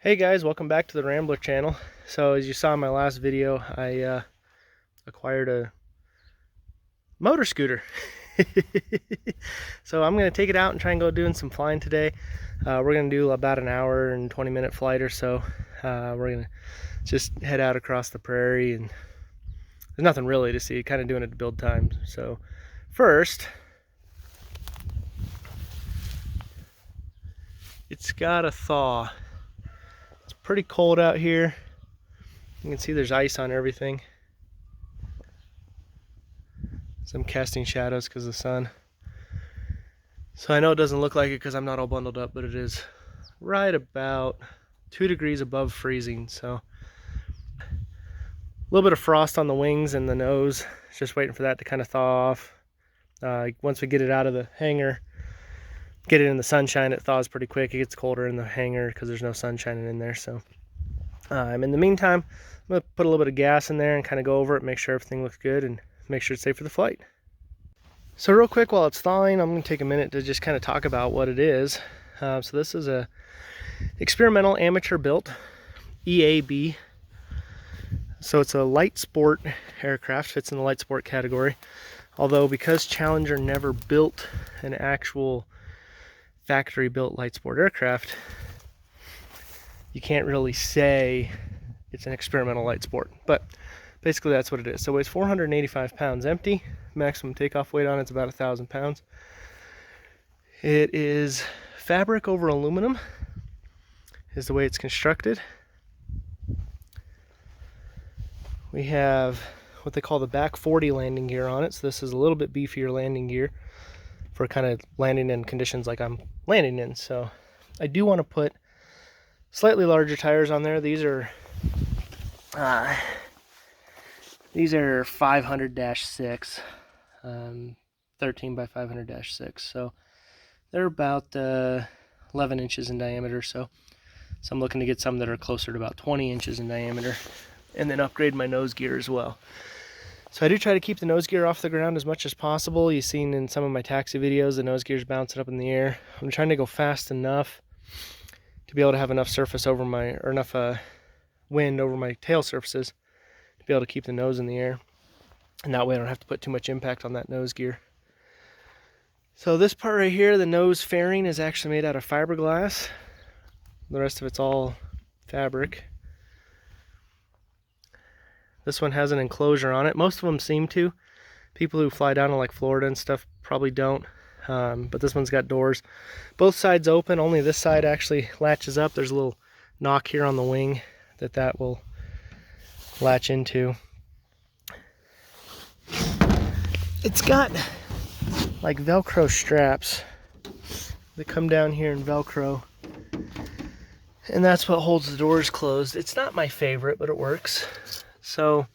Hey guys, welcome back to the Rambler channel. So as you saw in my last video, I acquired a motor scooter. So I'm going to take it out and try and go doing some flying today. We're going to do about an hour and 20-minute flight or so. We're going to just head out across the prairie, and there's nothing really to see, kind of doing it to build time. So first, it's got to thaw. Pretty cold out here. You can see there's ice on everything. Some casting shadows because of the sun. So I know it doesn't look like it because I'm not all bundled up, but it is right about 2 degrees above freezing. So a little bit of frost on the wings and the nose. Just waiting for that to kind of thaw off. Once we get it out of the hangar, get it in the sunshine, it thaws pretty quick. It gets colder in the hangar because there's no sun shining in there. So in the meantime, I'm going to put a little bit of gas in there and kind of go over it, make sure everything looks good, and make sure it's safe for the flight. So real quick, while it's thawing, I'm going to take a minute to just kind of talk about what it is. So this is a experimental amateur built EAB. So it's a light sport aircraft, fits in the light sport category. Although because Challenger never built an actual factory built light sport aircraft, you can't really say it's an experimental light sport, but basically that's what it is. So it weighs 485 pounds empty. Maximum takeoff weight on it's about 1,000 pounds. It is fabric over aluminum is the way it's constructed. We have what they call the back 40 landing gear on it. So this is a little bit beefier landing gear for kind of landing in conditions like I'm landing in. So I do want to put slightly larger tires on there. These are 500-6, 13 by 500-6. So they're about 11 inches in diameter. So I'm looking to get some that are closer to about 20 inches in diameter, and then upgrade my nose gear as well. So I do try to keep the nose gear off the ground as much as possible. You've seen in some of my taxi videos, the nose gear's bouncing up in the air. I'm trying to go fast enough to be able to have enough surface over my, or enough wind over my tail surfaces to be able to keep the nose in the air. And that way I don't have to put too much impact on that nose gear. So this part right here, the nose fairing, is actually made out of fiberglass. The rest of it's all fabric. This one has an enclosure on it. Most of them seem to. People who fly down to like Florida and stuff probably don't. But this one's got doors. Both sides open. Only this side actually latches up. There's a little knock here on the wing that will latch into. It's got like Velcro straps that come down here and Velcro. And that's what holds the doors closed. It's not my favorite, but it works. So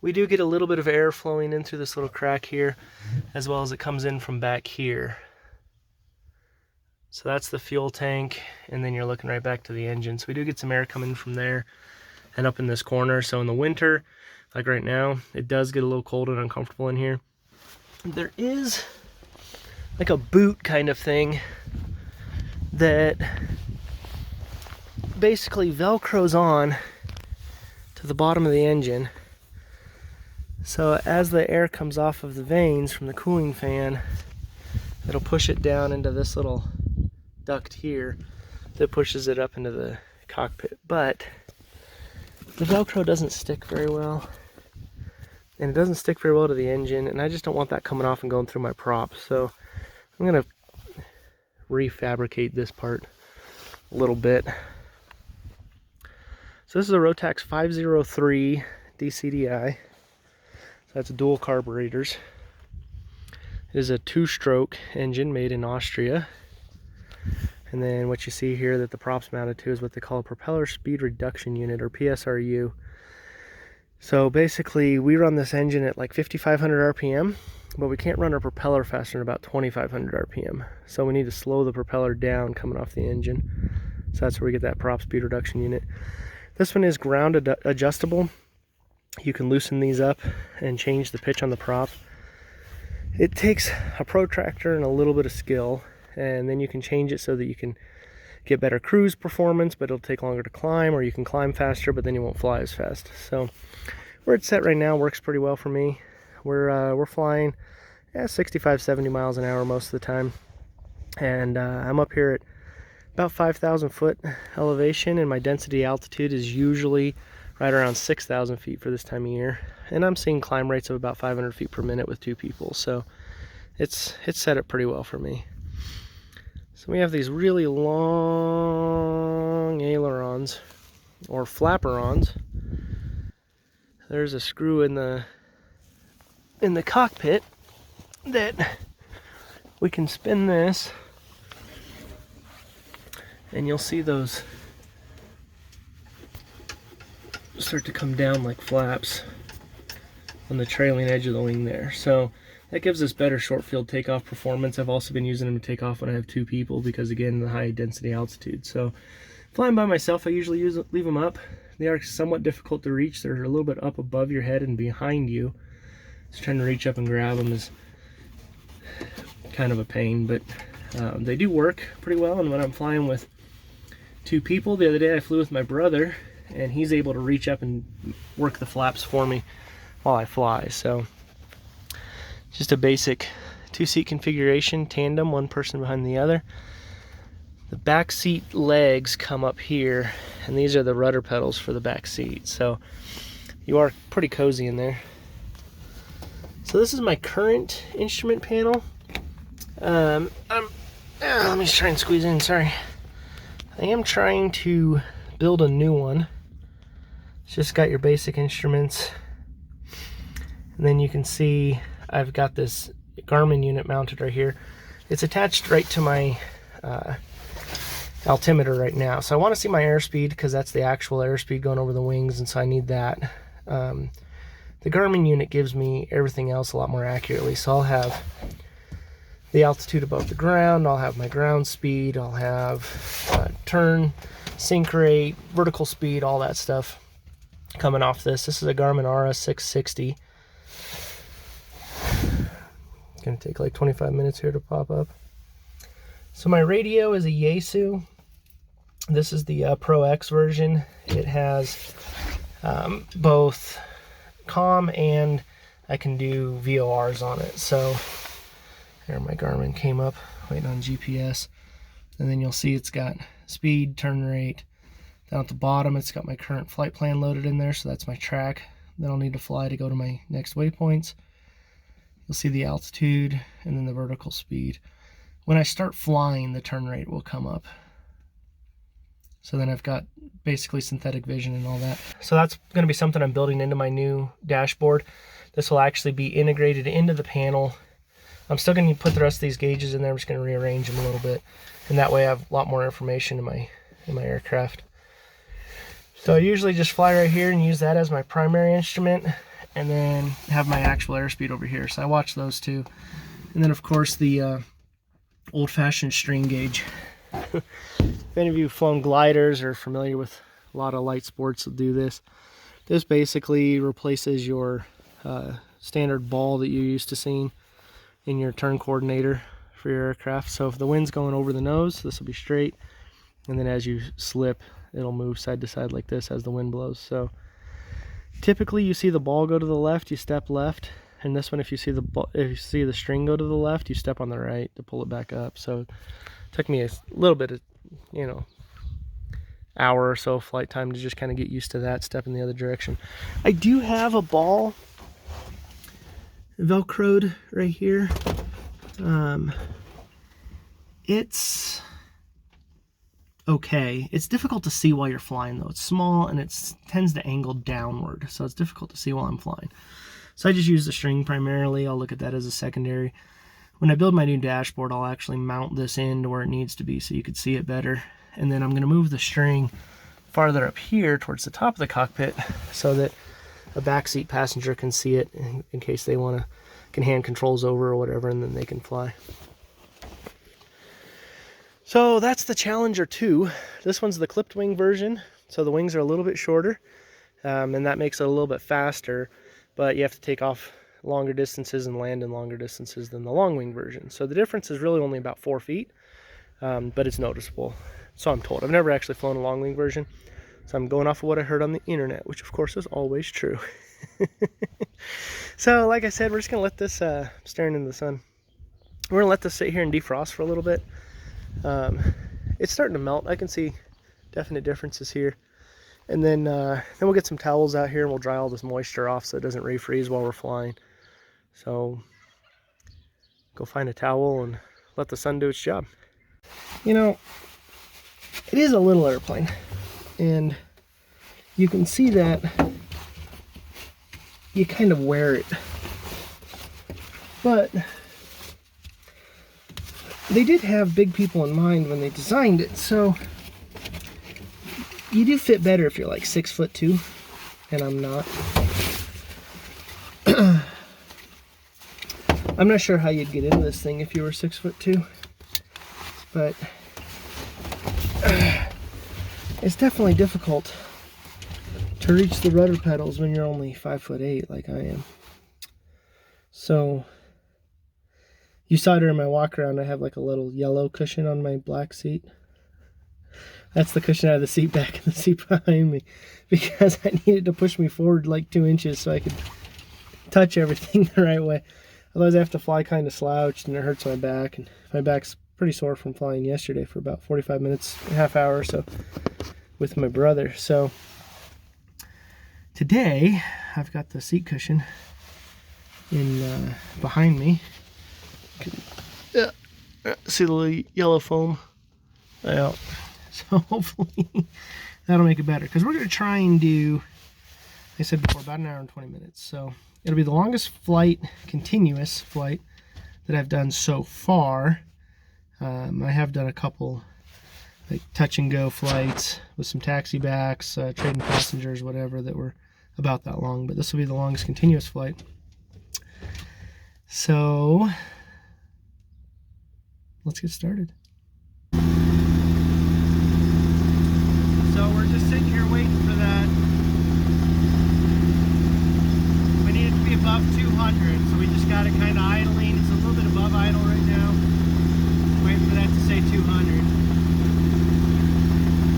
we do get a little bit of air flowing in through this little crack here, as well as it comes in from back here. So that's the fuel tank, and then you're looking right back to the engine. So we do get some air coming from there and up in this corner. So in the winter, like right now, it does get a little cold and uncomfortable in here. There is like a boot kind of thing that basically Velcros on to the bottom of the engine. So as the air comes off of the vanes from the cooling fan, it'll push it down into this little duct here that pushes it up into the cockpit. But the Velcro doesn't stick very well, and it doesn't stick very well to the engine, and I just don't want that coming off and going through my props. So I'm gonna refabricate this part a little bit. So this is a Rotax 503 DCDI. So that's dual carburetors. It is a 2-stroke engine made in Austria. And then what you see here that the prop's mounted to is what they call a propeller speed reduction unit, or PSRU. So basically we run this engine at like 5,500 RPM, but we can't run our propeller faster than about 2,500 RPM. So we need to slow the propeller down coming off the engine. So that's where we get that prop speed reduction unit. This one is ground adjustable. You can loosen these up and change the pitch on the prop. It takes a protractor and a little bit of skill, and then you can change it so that you can get better cruise performance, but it'll take longer to climb, or you can climb faster, but then you won't fly as fast. So where it's set right now works pretty well for me. We're flying 65, 70 miles an hour most of the time. And I'm up here at about 5,000 foot elevation, and my density altitude is usually right around 6,000 feet for this time of year. And I'm seeing climb rates of about 500 feet per minute with 2 people. So it's set up pretty well for me. So we have these really long ailerons, or flaperons. There's a screw in the cockpit that we can spin this, and you'll see those start to come down like flaps on the trailing edge of the wing there. So that gives us better short field takeoff performance. I've also been using them to take off when I have 2 people because, again, the high density altitude. So flying by myself, I usually leave them up. They are somewhat difficult to reach. They're a little bit up above your head and behind you. Just trying to reach up and grab them is kind of a pain, but they do work pretty well. And when I'm flying with 2 people, the other day I flew with my brother, and he's able to reach up and work the flaps for me while I fly. So just a basic 2-seat configuration, tandem, 1 person behind the other. The back seat legs come up here, and these are the rudder pedals for the back seat. So you are pretty cozy in there. So this is my current instrument panel. Let me try and squeeze in, sorry. I am trying to build a new one. It's just got your basic instruments. And then you can see I've got this Garmin unit mounted right here. It's attached right to my altimeter right now. So I want to see my airspeed because that's the actual airspeed going over the wings, and so I need that. The Garmin unit gives me everything else a lot more accurately. So I'll have the altitude above the ground, I'll have my ground speed, I'll have turn, sync rate, vertical speed, all that stuff coming off this. This is a Garmin RS660. It's going to take like 25 minutes here to pop up. So my radio is a Yaesu. This is the Pro X version. It has both COM and I can do VORs on it. So there, my Garmin came up, waiting on GPS. And then you'll see it's got speed, turn rate. Down at the bottom, it's got my current flight plan loaded in there, so that's my track that I'll need to fly to go to my next waypoints. You'll see the altitude and then the vertical speed. When I start flying, the turn rate will come up. So then I've got basically synthetic vision and all that. So that's going to be something I'm building into my new dashboard. This will actually be integrated into the panel. I'm still going to put the rest of these gauges in there. I'm just going to rearrange them a little bit, and that way I have a lot more information in my aircraft. So I usually just fly right here and use that as my primary instrument, and then have my actual airspeed over here. So I watch those two. And then of course the old-fashioned string gauge. If any of you have flown gliders or are familiar with a lot of light sports that do this, this basically replaces your standard ball that you're used to seeing in your turn coordinator for your aircraft. So if the wind's going over the nose, this will be straight, and then as you slip, it'll move side to side like this as the wind blows. So typically you see the ball go to the left, you step left, and this one, if you see the string go to the left, you step on the right to pull it back up. So it took me a little bit of, hour or so flight time to just kind of get used to that, step in the other direction. I do have a ball velcroed right here. It's okay. It's difficult to see while you're flying though. It's small and it tends to angle downward, so it's difficult to see while I'm flying. So I just use the string primarily. I'll look at that as a secondary. When I build my new dashboard, I'll actually mount this in to where it needs to be so you could see it better. And then I'm going to move the string farther up here towards the top of the cockpit so that a backseat passenger can see it in case they can hand controls over or whatever, and then they can fly. So that's the Challenger 2. This one's the clipped wing version, so the wings are a little bit shorter, and that makes it a little bit faster, but you have to take off longer distances and land in longer distances than the long wing version. So the difference is really only about 4 feet, but it's noticeable. So I'm told. I've never actually flown a long wing version, so I'm going off of what I heard on the internet, which of course is always true. So like I said, we're just gonna let this staring into the sun. We're gonna let this sit here and defrost for a little bit. It's starting to melt. I can see definite differences here. And then we'll get some towels out here and we'll dry all this moisture off so it doesn't refreeze while we're flying. So go find a towel and let the sun do its job. You know, it is a little airplane, and you can see that you kind of wear it. But they did have big people in mind when they designed it, so you do fit better if you're like 6'2", and I'm not. I'm not sure how you'd get into this thing if you were 6'2", but it's definitely difficult to reach the rudder pedals when you're only 5'8" like I am. So you saw during my walk around, I have like a little yellow cushion on my black seat. That's the cushion out of the seat back in the seat behind me, because I needed to push me forward like 2 inches so I could touch everything the right way. Otherwise I have to fly kind of slouched and it hurts my back, and my back's pretty sore from flying yesterday for about 45 minutes, a half hour or so with my brother. So today I've got the seat cushion in behind me. See the little yellow foam out. So hopefully that'll make it better, because we're going to try and do, like I said before, about an hour and 20 minutes. So it'll be the longest flight, continuous flight, that I've done so far. I have done a couple like touch and go flights with some taxi backs, trading passengers, whatever, that were about that long, but this will be the longest continuous flight. So let's get started. So we're just sitting here waiting for that. We need it to be above 200, so we just got it kind of idling. It's a little bit above idle right now. Waiting for that to say 200.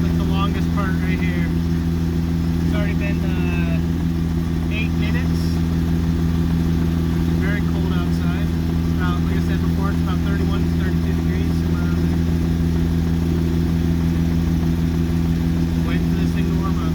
Like the longest part right here. It's already been 8 minutes. Very cold outside. It's about, like I said before, it's about 31 to 32 degrees, somewhere around there. Waiting for this thing to warm up.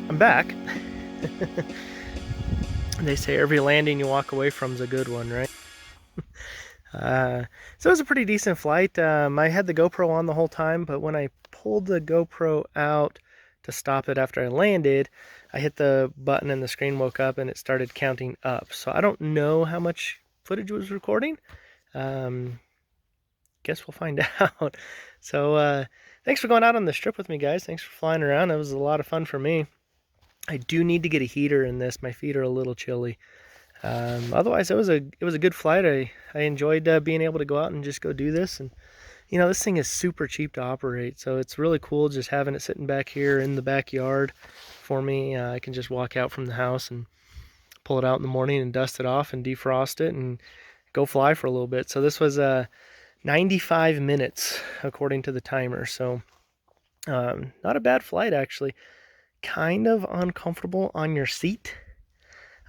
I'm back. They say every landing you walk away from is a good one, right? So it was a pretty decent flight. I had the GoPro on the whole time, but when I pulled the GoPro out to stop it after I landed, I hit the button and the screen woke up and it started counting up. So I don't know how much footage was recording. Guess we'll find out. So thanks for going out on this trip with me, guys. Thanks for flying around. It was a lot of fun for me. I do need to get a heater in this. My feet are a little chilly. Otherwise, it was a good flight. I enjoyed being able to go out and just go do this. And you know, this thing is super cheap to operate, so it's really cool just having it sitting back here in the backyard for me. I can just walk out from the house and pull it out in the morning and dust it off and defrost it and go fly for a little bit. So this was 95 minutes according to the timer. So not a bad flight actually. Kind of uncomfortable on your seat.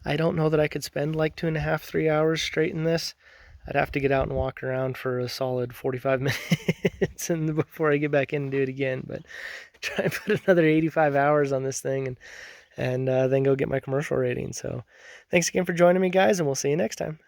I don't know that I could spend like 2.5, 3 hours straight in this. I'd have to get out and walk around for a solid 45 minutes and before I get back in and do it again. But try and put another 85 hours on this thing and then go get my commercial rating. So thanks again for joining me, guys, and we'll see you next time.